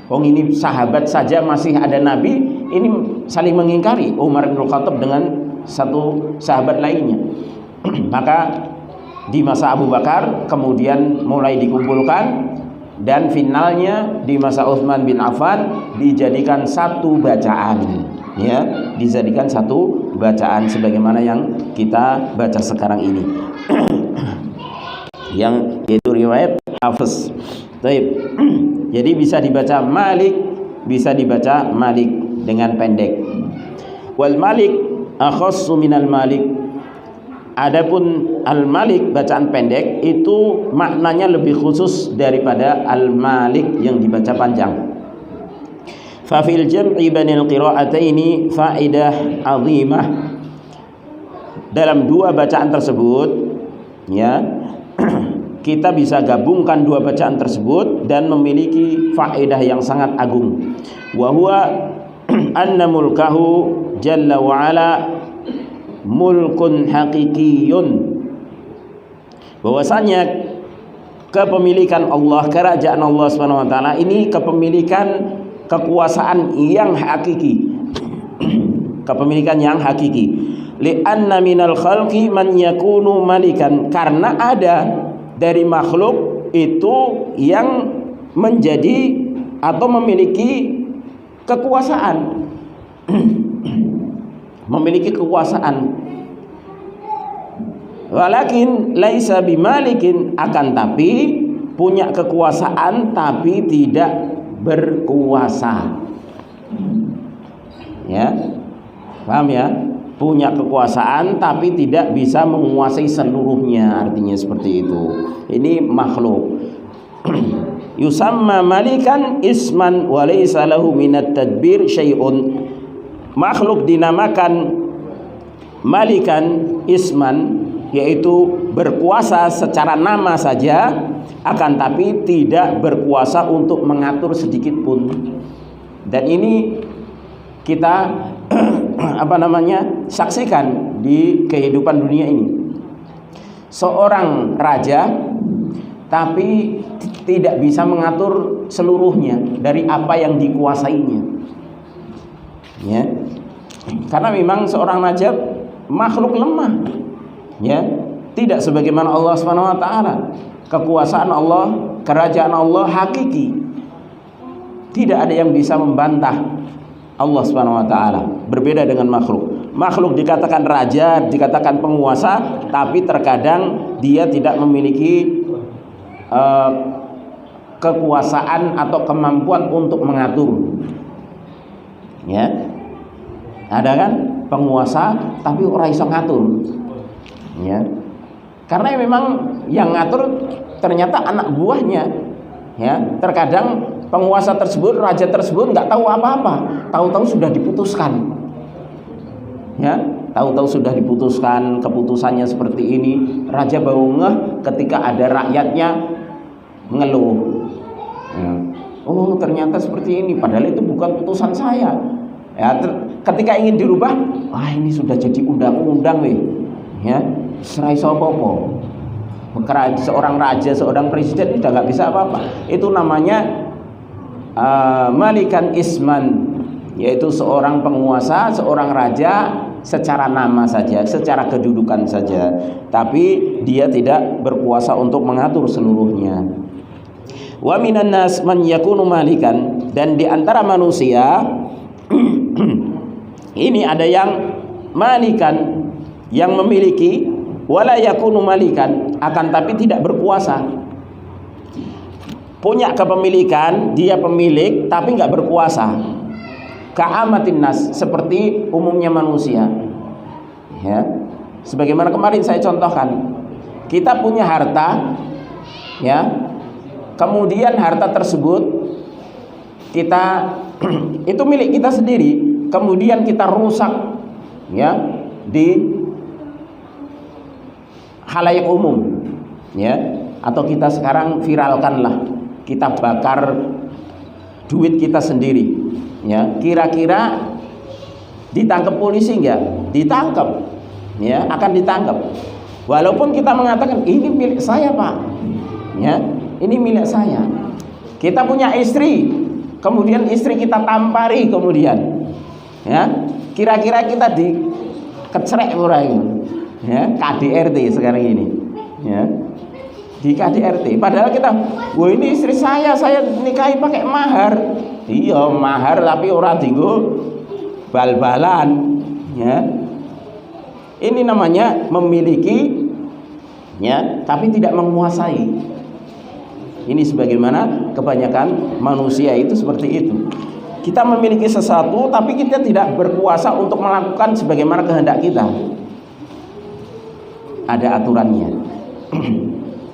Ini sahabat saja masih ada Nabi, ini saling mengingkari Umar bin Khattab dengan satu sahabat lainnya. Maka di masa Abu Bakar kemudian mulai dikumpulkan, dan finalnya di masa Utsman bin Affan dijadikan satu bacaan, ya, dijadikan satu bacaan sebagaimana yang kita baca sekarang ini. Yang yaitu riwayat Hafiz. Baik. Jadi bisa dibaca Malik, bisa dibaca Malik dengan pendek. Wal Malik akhassu minal Malik. Adapun Al-Malik bacaan pendek itu maknanya lebih khusus daripada Al-Malik yang dibaca panjang. Fa fil jam'i bainal qira'ataini fa'idah 'azimah. Dalam dua bacaan tersebut, ya, kita bisa gabungkan dua bacaan tersebut dan memiliki faedah yang sangat agung. Wa huwa anna mulkahu jalla wa ala mulkun haqiqiyun. Bahwasanya kepemilikan Allah, kerajaan Allah Subhanahu wa taala ini kepemilikan kekuasaan yang hakiki. Kepemilikan yang hakiki. Li'anna minal khalqi man yakunu malikan, karena ada dari makhluk itu yang menjadi atau memiliki kekuasaan. Memiliki kekuasaan. Walakin laisa bimalikin, akan tapi punya kekuasaan tapi tidak berkuasa. Ya. Paham ya? Punya kekuasaan tapi tidak bisa menguasai seluruhnya, artinya seperti itu. Ini makhluk. Yusamma malikan isman wa laysa lahu minat tadbir syai'un. Makhluk dinamakan malikan isman, yaitu berkuasa secara nama saja, akan tapi tidak berkuasa untuk mengatur sedikit pun. Dan ini kita saksikan di kehidupan dunia ini. Seorang raja tapi tidak bisa mengatur seluruhnya dari apa yang dikuasainya, ya. Karena memang seorang raja makhluk lemah, ya. Tidak sebagaimana Allah Subhanahu wa taala. Kekuasaan Allah, kerajaan Allah hakiki. Tidak ada yang bisa membantah Allah Subhanahu wa taala. Berbeda dengan makhluk. Makhluk dikatakan raja, dikatakan penguasa, tapi terkadang dia tidak memiliki kekuasaan atau kemampuan untuk mengatur. Ya. Ada kan penguasa tapi ora iso ngatur. Ya. Karena memang yang ngatur ternyata anak buahnya. Ya, terkadang penguasa tersebut, raja tersebut nggak tahu apa-apa, tahu-tahu sudah diputuskan, ya, tahu-tahu sudah diputuskan, keputusannya seperti ini. Raja baru ngeh ketika ada rakyatnya mengeluh, ya. Oh ternyata seperti ini, padahal itu bukan putusan saya, Ya, ketika ingin dirubah, ini sudah jadi undang-undang ya, serai sopo-po. Seorang raja, seorang presiden sudah nggak bisa apa-apa. Itu namanya malikan isman, yaitu seorang penguasa, seorang raja secara nama saja, secara kedudukan saja, tapi dia tidak berkuasa untuk mengatur seluruhnya. Wa minan nas man yakunu malikan, dan di antara manusia ini ada yang malikan, yang memiliki, wala yakunu malikan, akan tapi tidak berkuasa. Punya kepemilikan, dia pemilik tapi nggak berkuasa. Ka'amatin nas, seperti umumnya manusia. Ya, sebagaimana kemarin saya contohkan, kita punya harta, ya, kemudian harta tersebut kita itu milik kita sendiri, kemudian kita rusak, ya, di khalayak umum, ya, atau kita sekarang viralkanlah, kita bakar duit kita sendiri. Ya, kira-kira ditangkap polisi enggak? Ditangkap, ya, akan ditangkap. Walaupun kita mengatakan ini milik saya, Pak, ya, ini milik saya. Kita punya istri, kemudian istri kita tampari, kemudian, ya, kira-kira kita dikecrek orang, ya, KDRT sekarang ini, ya, di KDRT. Padahal kita, wah ini istri saya nikahi pakai mahar. Iya, mahar tapi ora dienggo bal-balan, ya. Ini namanya memiliki, ya, tapi tidak menguasai. Ini sebagaimana kebanyakan manusia itu seperti itu. Kita memiliki sesuatu tapi kita tidak berkuasa untuk melakukan sebagaimana kehendak kita. Ada aturannya.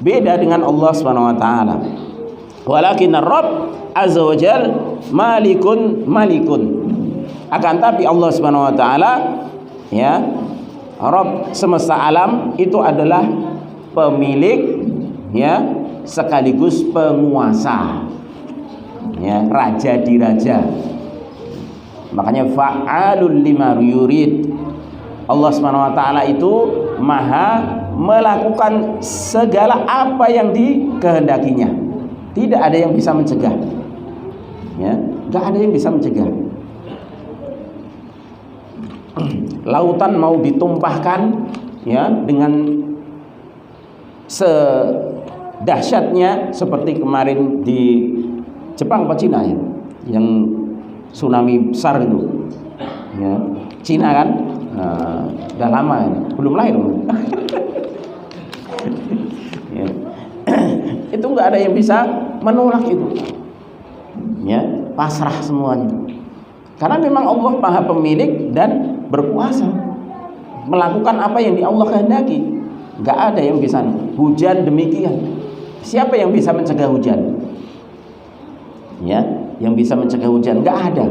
Beda dengan Allah Subhanahu wa taala. Walakin Rabb azza wajal malikun. Akan tapi Allah Subhanahu wa taala, ya, Rabb semesta alam itu adalah pemilik, ya, sekaligus penguasa. Ya, raja diraja. Makanya fa'alul lima yurid. Allah Subhanahu wa taala itu maha melakukan segala apa yang dikehendakinya. Tidak ada yang bisa mencegah, ya, nggak ada yang bisa mencegah. Lautan mau ditumpahkan, ya, dengan sedahsyatnya seperti kemarin di Jepang apa Cina, ya, yang tsunami besar itu, ya, Cina kan, udah lama ini, belum lahir. Ya. Itu nggak ada yang bisa menolak itu, ya, pasrah semuanya. Karena memang Allah maha pemilik dan berkuasa melakukan apa yang Allah kehendaki. Nggak ada yang bisa. Hujan demikian, siapa yang bisa mencegah hujan? Ya, yang bisa mencegah hujan nggak ada.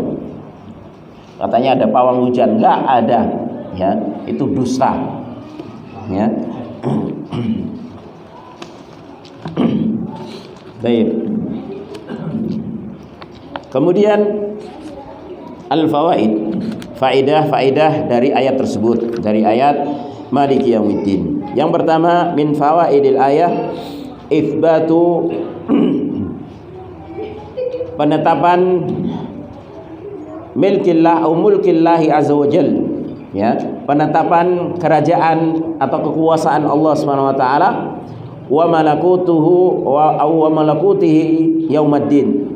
Katanya ada pawang hujan, nggak ada, ya, itu dusta, ya. Baik. Kemudian al-fawaid, faidah dari ayat tersebut, dari ayat Maliki Yaumiddin. Yang pertama, min fawaidil ayah itsbatu penetapan milkillah atau mulkillahi azza wajal, ya, penetapan kerajaan atau kekuasaan Allah Subhanahu wa taala, wa malakutuhu wa malakutihi yaumaddin,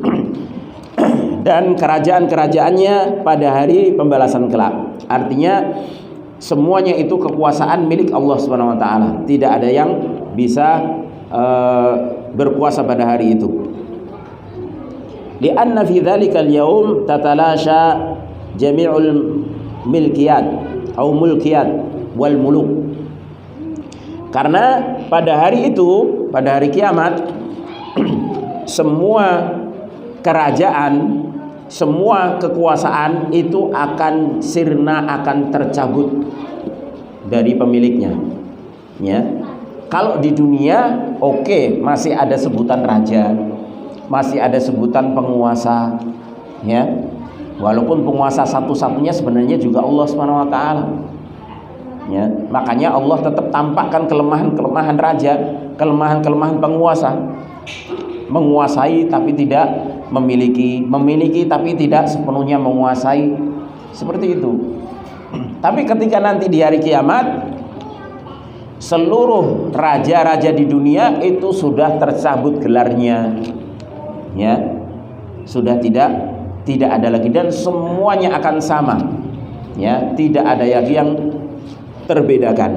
dan kerajaan-kerajaannya pada hari pembalasan kelak. Artinya semuanya itu kekuasaan milik Allah Subhanahu wa taala. Tidak ada yang bisa berkuasa pada hari itu. Lianna fi dzalikal yaum tatalasha jami'ul milkiyat atau mulkiyat wal muluk. Karena pada hari itu, pada hari kiamat, semua kerajaan, semua kekuasaan itu akan sirna, akan tercabut dari pemiliknya, ya. Kalau di dunia oke, masih ada sebutan raja, masih ada sebutan penguasa, ya, Walaupun penguasa satu-satunya sebenarnya juga Allah Subhanahu wa taala. Ya, makanya Allah tetap tampakkan kelemahan-kelemahan raja, kelemahan-kelemahan penguasa. Menguasai tapi tidak memiliki, memiliki tapi tidak sepenuhnya menguasai. Seperti itu. Tapi ketika nanti di hari kiamat, seluruh raja-raja di dunia itu sudah tercabut gelarnya. Ya. Sudah tidak ada lagi dan semuanya akan sama. Ya, tidak ada lagi yang terbedakan.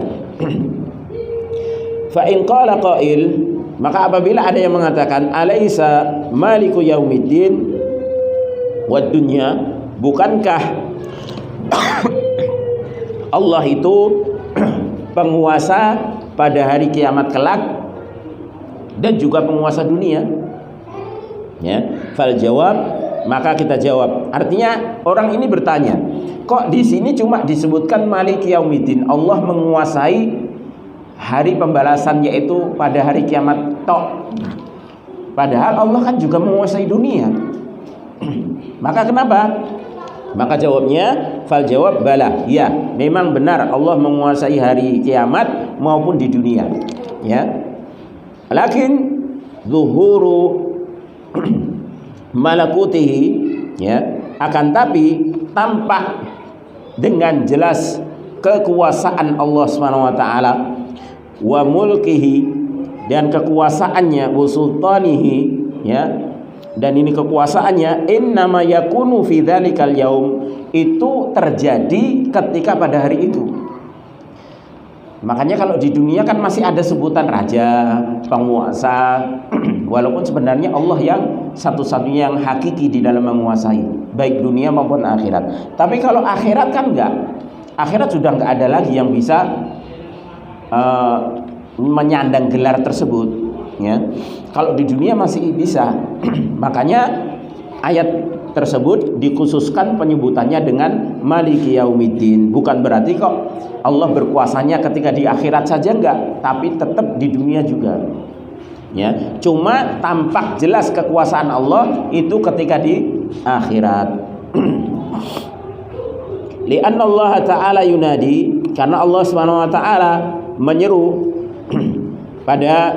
Fa in qala qail, maka apabila ada yang mengatakan alaisa maliku yaumiddin wad dunya, bukankah Allah itu penguasa pada hari kiamat kelak dan juga penguasa dunia? Ya, fal jawab, maka kita jawab. Artinya orang ini bertanya, kok di sini cuma disebutkan Malik Yaumiddin, Allah menguasai hari pembalasan yaitu pada hari kiamat tok. Padahal Allah kan juga menguasai dunia. Maka kenapa? Maka jawabnya fal jawab bala, ya, memang benar Allah menguasai hari kiamat maupun di dunia. Ya. Lakin zuhuru malakutihi, ya, akan tapi tampak dengan jelas kekuasaan Allah Subhanahu wa taala, wa mulkihi, dan kekuasaannya, wa sultanihi, ya, dan ini kekuasaannya innama yakunu fi dzalikal yaum, itu terjadi ketika pada hari itu. Makanya kalau di dunia kan masih ada sebutan raja, penguasa, walaupun sebenarnya Allah yang satu-satunya yang hakiki di dalam menguasai baik dunia maupun akhirat. Tapi kalau akhirat kan enggak. Akhirat sudah enggak ada lagi yang bisa menyandang gelar tersebut, ya. Kalau di dunia masih bisa. Makanya ayat tersebut dikhususkan penyebutannya dengan Maliki Yaumiddin. Bukan berarti kok Allah berkuasanya ketika di akhirat saja, enggak, tapi tetap di dunia juga. Ya, cuma tampak jelas kekuasaan Allah itu ketika di akhirat. Li'anna Allah Ta'ala yunadi, karena Allah Subhanahu wa taala menyeru pada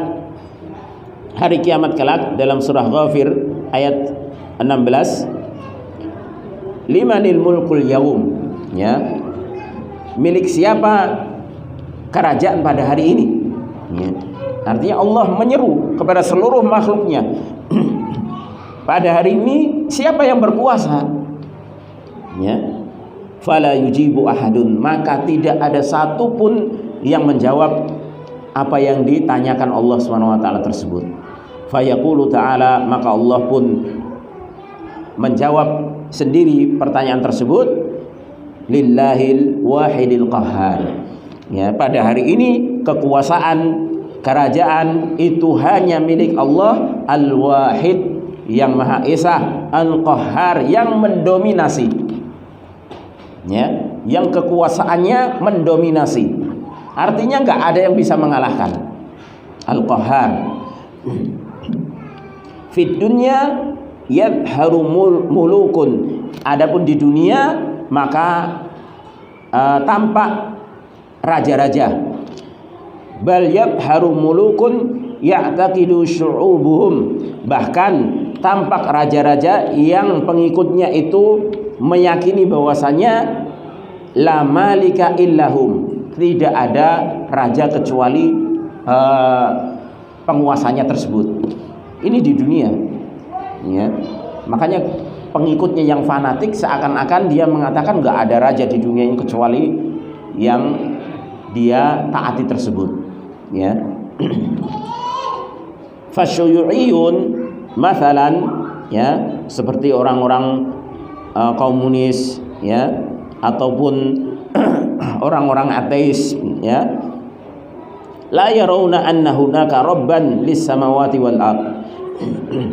hari kiamat kelak dalam surah Ghafir ayat 16, limanil mulkul yaum, ya, milik siapa kerajaan pada hari ini, ya. Artinya Allah menyeru kepada seluruh makhluknya pada hari ini siapa yang berkuasa, ya. Fala yujibu ahadun, maka tidak ada satupun yang menjawab apa yang ditanyakan Allah Subhanahu wa taala tersebut. Fayaqulu ta'ala, maka Allah pun menjawab sendiri pertanyaan tersebut, lillahil wahidil qahhar, ya, pada hari ini kekuasaan kerajaan itu hanya milik Allah al-wahid, yang maha esa, al-qahhar, yang mendominasi, ya, yang kekuasaannya mendominasi. Artinya nggak ada yang bisa mengalahkan. Al-qahhar. Fid dunya yadharu mulukun, adapun di dunia maka tampak raja-raja. Bal yadharu mulukun ya'taqidu syu'ubuhum, bahkan tampak raja-raja yang pengikutnya itu meyakini bahwasanya la malika illahum, tidak ada raja kecuali penguasanya tersebut. Ini di dunia, ya. Makanya pengikutnya yang fanatik seakan-akan dia mengatakan nggak ada raja di dunia ini kecuali yang dia taati tersebut, ya. Fasyuyu'iyun mathalan, ya, seperti orang-orang komunis, ya, ataupun orang-orang ateis, ya, la yarawna anna hunaka rabban lis samawati wal ard.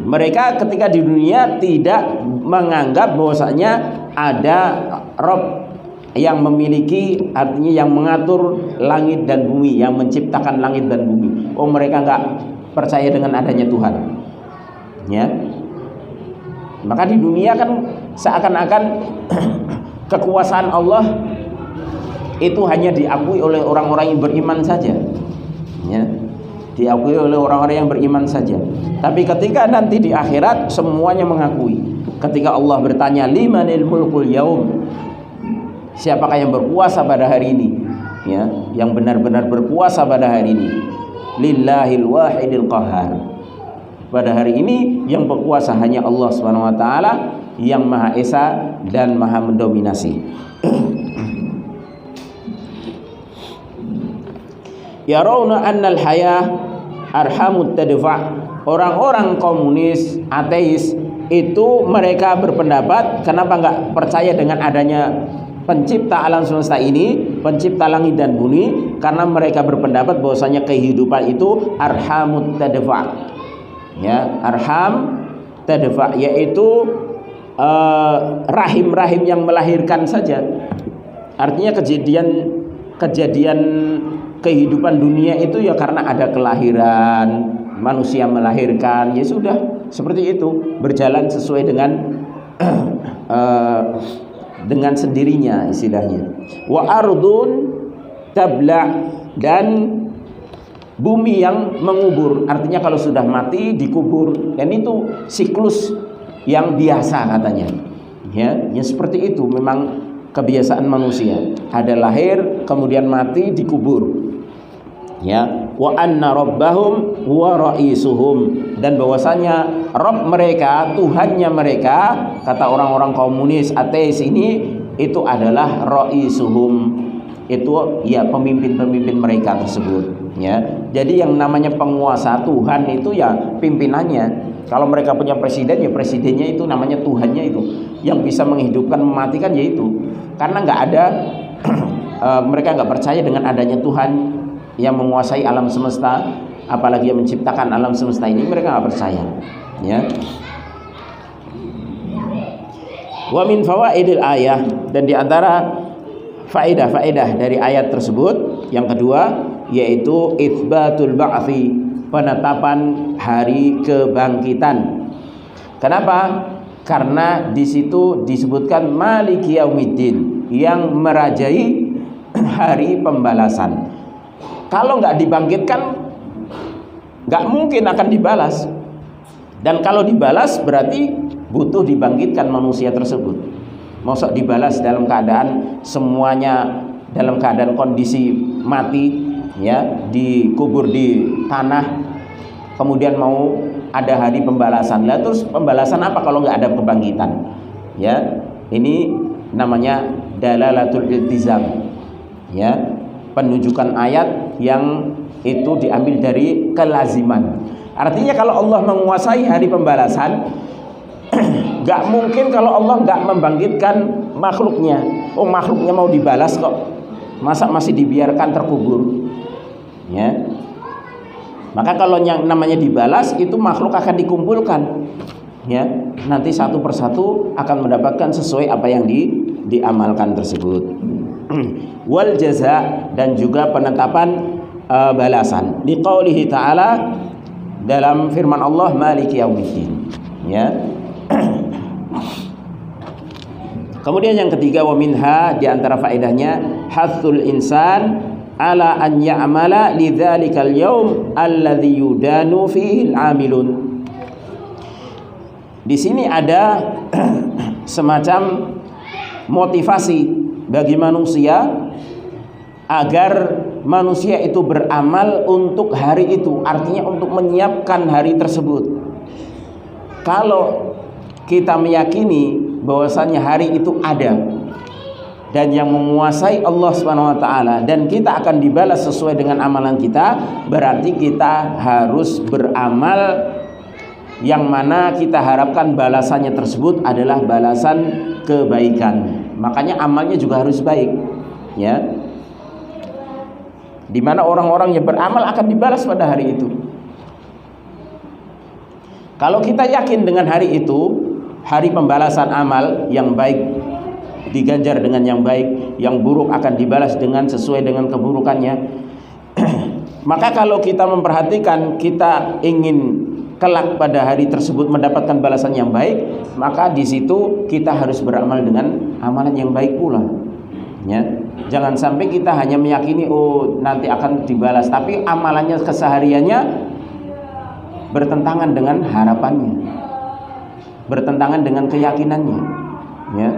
Mereka ketika di dunia tidak menganggap bahwasanya ada Rabb yang memiliki, artinya yang mengatur langit dan bumi, yang menciptakan langit dan bumi. Oh, mereka enggak percaya dengan adanya Tuhan, ya. Maka di dunia kan seakan-akan kekuasaan Allah itu hanya diakui oleh orang-orang yang beriman saja, ya, diakui oleh orang-orang yang beriman saja. Tapi ketika nanti di akhirat semuanya mengakui. Ketika Allah bertanya, limanil mulkul yaum, siapakah yang berkuasa pada hari ini, ya, yang benar-benar berkuasa pada hari ini? Lillahil wahidil qahar. Pada hari ini yang berkuasa hanya Allah Subhanahu wa taala yang Maha Esa dan Maha mendominasi. Yarawna annal hayah arhamut tadfa'. Orang-orang komunis, ateis itu mereka berpendapat, kenapa enggak percaya dengan adanya pencipta alam semesta ini, pencipta langit dan bumi? Karena mereka berpendapat bahwasanya kehidupan itu arhamut tadfa'. Ya, arham tadfa', yaitu rahim-rahim yang melahirkan saja. Artinya kejadian kehidupan dunia itu ya karena ada kelahiran, manusia melahirkan, ya sudah seperti itu, berjalan sesuai dengan sendirinya istilahnya. Wa ardun tabla, dan bumi yang mengubur, artinya kalau sudah mati dikubur, dan itu siklus yang biasa katanya. Ya seperti itu memang kebiasaan manusia. Ada lahir, kemudian mati, dikubur. Ya, wa anna rabbahum huwa ra'isuhum, dan bahwasanya Rabb mereka, Tuhannya mereka, kata orang-orang komunis ateis ini, itu adalah ra'isuhum, itu ya pemimpin-pemimpin mereka tersebut, ya. Jadi yang namanya penguasa, Tuhan itu ya pimpinannya. Kalau mereka punya presiden, ya presidennya itu namanya Tuhannya itu. Yang bisa menghidupkan, mematikan, yaitu. Karena nggak ada mereka nggak percaya dengan adanya Tuhan yang menguasai alam semesta, apalagi yang menciptakan alam semesta ini, mereka nggak percaya, ya. Wa min fawaidil ayah, dan diantara faedah-faedah dari ayat tersebut yang kedua yaitu itsbatul ba'tsi, penetapan hari kebangkitan. Kenapa? Karena di situ disebutkan maliki yaumiddin, yang merajai hari pembalasan. Kalau nggak dibangkitkan, nggak mungkin akan dibalas. Dan kalau dibalas berarti butuh dibangkitkan manusia tersebut. Masa dibalas dalam keadaan semuanya dalam keadaan kondisi mati, ya, dikubur di tanah, kemudian mau ada hari pembalasan. Lah terus pembalasan apa kalau nggak ada kebangkitan? Ya, ini namanya dalalatul iltizam, ya, penunjukan ayat yang itu diambil dari kelaziman. Artinya kalau Allah menguasai hari pembalasan, gak mungkin kalau Allah gak membangkitkan makhluknya. Oh, makhluknya mau dibalas kok, masa masih dibiarkan terkubur, ya. Maka kalau yang namanya dibalas, itu makhluk akan dikumpulkan, ya. Nanti satu persatu akan mendapatkan sesuai apa yang diamalkan tersebut. Wal jaza, dan juga penetapan balasan. Di qaulihi ta'ala, dalam firman Allah maliki yaumiddin, ya. Kemudian yang ketiga, wa minha, di antara faedahnya hathul insan ala an ya'mala lidzalikal yaum alladzi yudanu fihi al-amilun. Di sini ada semacam motivasi bagi manusia agar manusia itu beramal untuk hari itu, artinya untuk menyiapkan hari tersebut. Kalau kita meyakini bahwasanya hari itu ada dan yang menguasai Allah Subhanahu wa taala, dan kita akan dibalas sesuai dengan amalan kita, berarti kita harus beramal yang mana kita harapkan balasannya tersebut adalah balasan kebaikan. Makanya amalnya juga harus baik, ya. Di mana orang-orang yang beramal akan dibalas pada hari itu. Kalau kita yakin dengan hari itu, hari pembalasan amal, yang baik diganjar dengan yang baik, yang buruk akan dibalas dengan sesuai dengan keburukannya. Maka kalau kita memperhatikan, kita ingin kelak pada hari tersebut mendapatkan balasan yang baik, maka di situ kita harus beramal dengan amalan yang baik pula. Ya, jangan sampai kita hanya meyakini oh nanti akan dibalas, tapi amalannya kesehariannya bertentangan dengan harapannya, bertentangan dengan keyakinannya. Ya,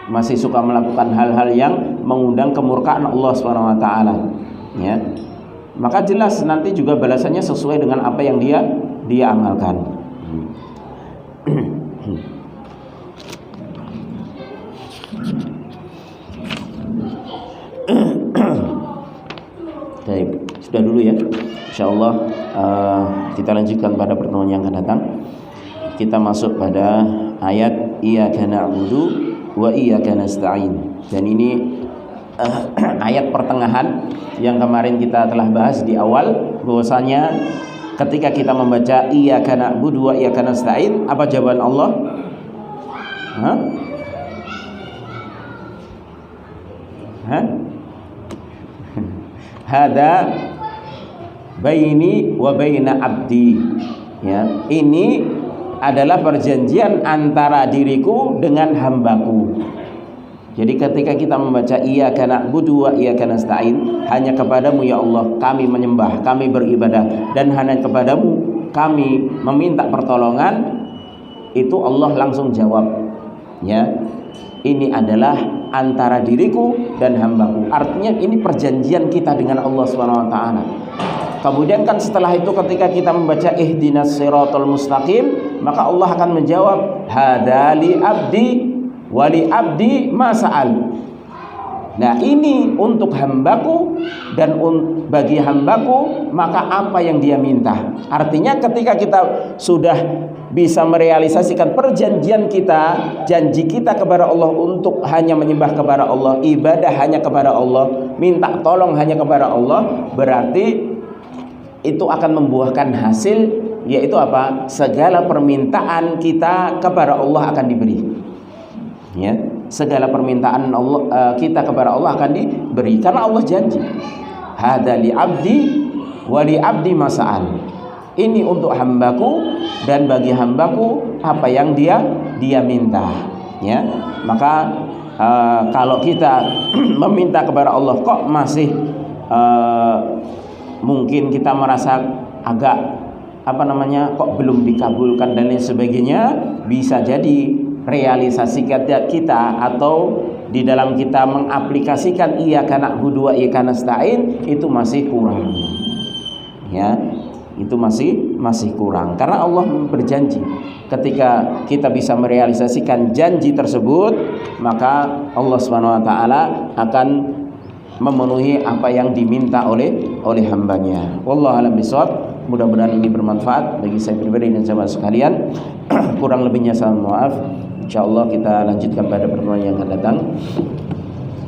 masih suka melakukan hal-hal yang mengundang kemurkaan Allah Subhanahu wa taala. Ya. Maka jelas nanti juga balasannya sesuai dengan apa yang dia amalkan. Baik, sudah dulu ya. Insyaallah kita lanjutkan pada pertemuan yang akan datang. Kita masuk pada ayat iyyaka na'budu wa iyyaka nasta'in. Dan ini ayat pertengahan yang kemarin kita telah bahas di awal, bahwasanya ketika kita membaca iyyaka na'budu wa iyyaka nasta'in, apa jawaban Allah? Hada baini wa baina abdi. Ya, ini adalah perjanjian antara diriku dengan hambaku. Jadi ketika kita membaca iyyaka na'budu wa iyyaka nasta'in, hanya kepadamu ya Allah kami menyembah, kami beribadah, dan hanya kepadamu kami meminta pertolongan, itu Allah langsung jawab. Ya, ini adalah antara diriku dan hambaku. Artinya ini perjanjian kita dengan Allah Subhanahu wa taala. Kemudian kan setelah itu ketika kita membaca ihdinas siratal mustaqim, maka Allah akan menjawab hadali abdi wali abdi masa'al. Nah, ini untuk hambaku dan bagi hambaku maka apa yang dia minta. Artinya ketika kita sudah bisa merealisasikan perjanjian kita, janji kita kepada Allah untuk hanya menyembah kepada Allah, ibadah hanya kepada Allah, minta tolong hanya kepada Allah, berarti itu akan membuahkan hasil, yaitu apa? Segala permintaan kita kepada Allah akan diberi. Ya, segala permintaan Allah kita kepada Allah akan diberi karena Allah janji. Hada li abdi wa li abdi masa'al. Ini untuk hambaku dan bagi hambaku apa yang dia minta. Ya, maka kalau kita meminta kepada Allah kok masih mungkin kita merasa agak kok belum dikabulkan dan lain sebagainya, bisa jadi realisasi kita atau di dalam kita mengaplikasikan iyyaka na'budu wa iyyaka nasta'in itu masih kurang. Ya, itu masih kurang karena Allah berjanji ketika kita bisa merealisasikan janji tersebut, maka Allah Subhanahu wa taala akan memenuhi apa yang diminta oleh hambanya. Wallahu a'lam bishawab. Mudah-mudahan ini bermanfaat bagi saya pribadi dan sahabat sekalian. Kurang lebihnya saya mohon maaf. Insyaallah kita lanjutkan pada pertemuan yang akan datang.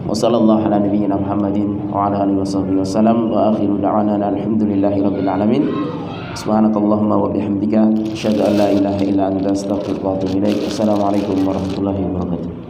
Wassallallahu ala nabiyyina Muhammadin wa ala alihi wasallam wa akhiru da'wana alhamdulillahirabbil alamin. Subhanakallahumma wa bihamdika asyhadu an la ilaha illa anta astaghfiruka wa atubu ilaik. Assalamualaikum warahmatullahi wabarakatuh.